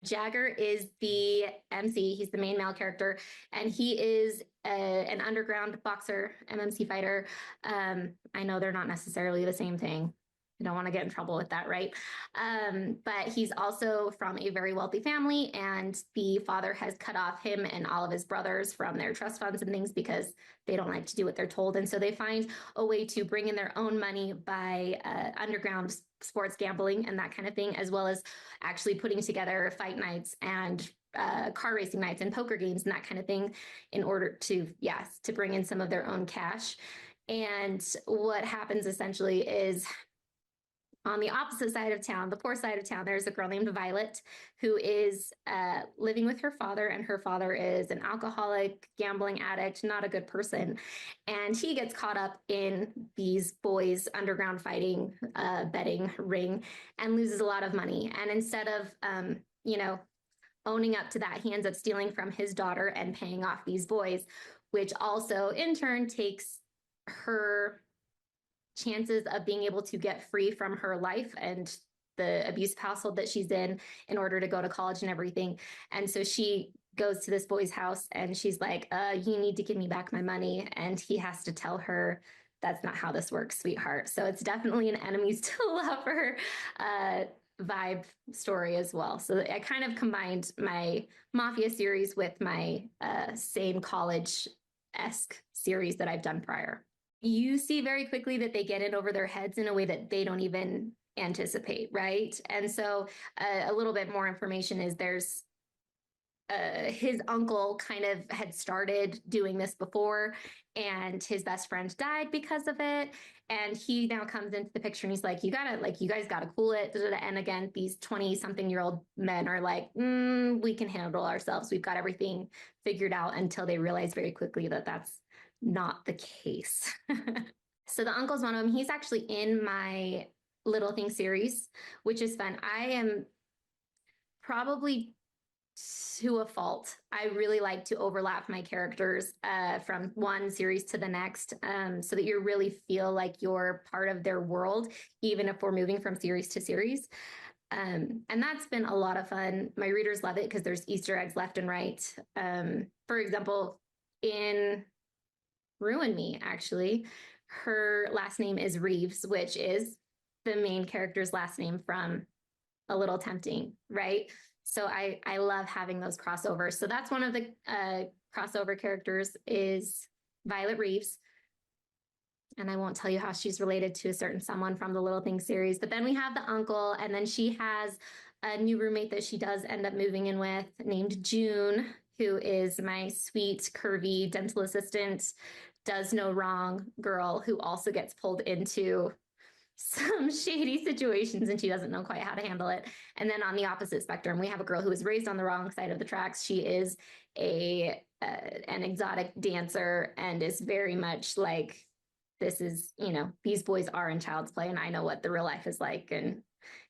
Jagger is the MC. He's the main male character, and he is an underground boxer, MMC fighter. I know they're not necessarily the same thing. I don't want to get in trouble with that, right? But he's also from a very wealthy family, and the father has cut off him and all of his brothers from their trust funds and things because they don't like to do what they're told. And so they find a way to bring in their own money by underground sports gambling and that kind of thing, as well as actually putting together fight nights and car racing nights and poker games and that kind of thing in order to, yes, to bring in some of their own cash. And what happens essentially is on the opposite side of town, the poor side of town, there's a girl named Violet who is living with her father, and her father is an alcoholic, gambling addict, not a good person. And he gets caught up in these boys' underground fighting, betting ring, and loses a lot of money. And instead of, owning up to that, he ends up stealing from his daughter and paying off these boys, which also in turn takes her chances of being able to get free from her life and the abusive household that she's in order to go to college and everything. And so she goes to this boy's house and she's like, you need to give me back my money. And he has to tell her, that's not how this works, sweetheart. So it's definitely an enemies to lover vibe story as well. So I kind of combined my mafia series with my same college-esque series that I've done prior. You see very quickly that they get in over their heads in a way that they don't even anticipate, right? And so a little bit more information is there's his uncle kind of had started doing this before, and his best friend died because of it. And he now comes into the picture and he's like, you guys gotta cool it. And again, these 20-something-year-old men are like, we can handle ourselves. We've got everything figured out, until they realize very quickly that that's not the case. So the uncle's one of them. He's actually in my Little Things series, which is fun. I am probably to a fault. I really like to overlap my characters from one series to the next, so that you really feel like you're part of their world, even if we're moving from series to series. And that's been a lot of fun. My readers love it because there's Easter eggs left and right. For example, in Ruin Me, actually, her last name is Reeves, which is the main character's last name from A Little Tempting, right? So I love having those crossovers. So that's one of the crossover characters is Violet Reeves. And I won't tell you how she's related to a certain someone from the Little Things series. But then we have the uncle, and then she has a new roommate that she does end up moving in with named June, who is my sweet, curvy dental assistant, does no wrong girl who also gets pulled into some shady situations and she doesn't know quite how to handle it. And then on the opposite spectrum, we have a girl who was raised on the wrong side of the tracks. She is an exotic dancer and is very much like, this is, these boys are in child's play and I know what the real life is like. And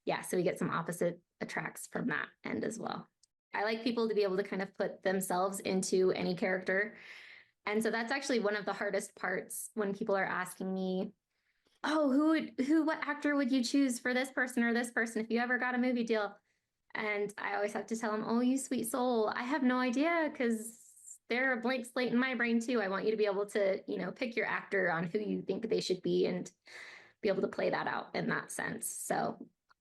yeah, so we get some opposite attracts from that end as well. I like people to be able to kind of put themselves into any character. And so that's actually one of the hardest parts when people are asking me, oh, what actor would you choose for this person or this person if you ever got a movie deal? And I always have to tell them, oh, you sweet soul, I have no idea, because they're a blank slate in my brain too. I want you to be able to, pick your actor on who you think they should be and be able to play that out in that sense. So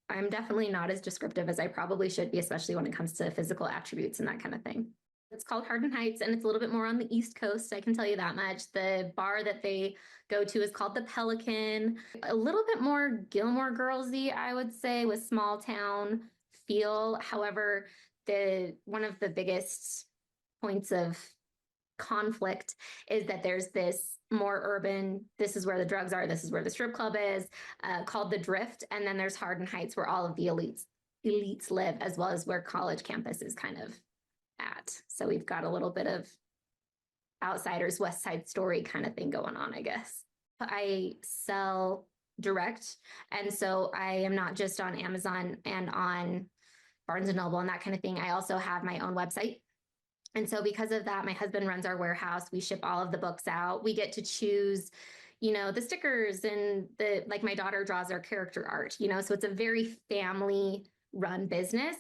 I'm definitely not as descriptive as I probably should be, especially when it comes to physical attributes and that kind of thing. It's called Harden Heights, and it's a little bit more on the East Coast. I can tell you that much. The bar that they go to is called the Pelican. A little bit more Gilmore Girls-y, I would say, with small town feel. However, one of the biggest points of conflict is that there's this more urban, this is where the drugs are, this is where the strip club is, called the Drift. And then there's Harden Heights, where all of the elites live, as well as where college campus is kind of at. So we've got a little bit of Outsiders, West Side Story kind of thing going on, I guess. I sell direct, and so I am not just on Amazon and on Barnes and Noble and that kind of thing. I also have my own website. And so because of that, my husband runs our warehouse. We ship all of the books out. We get to choose, the stickers, and like my daughter draws our character art, so it's a very family run business.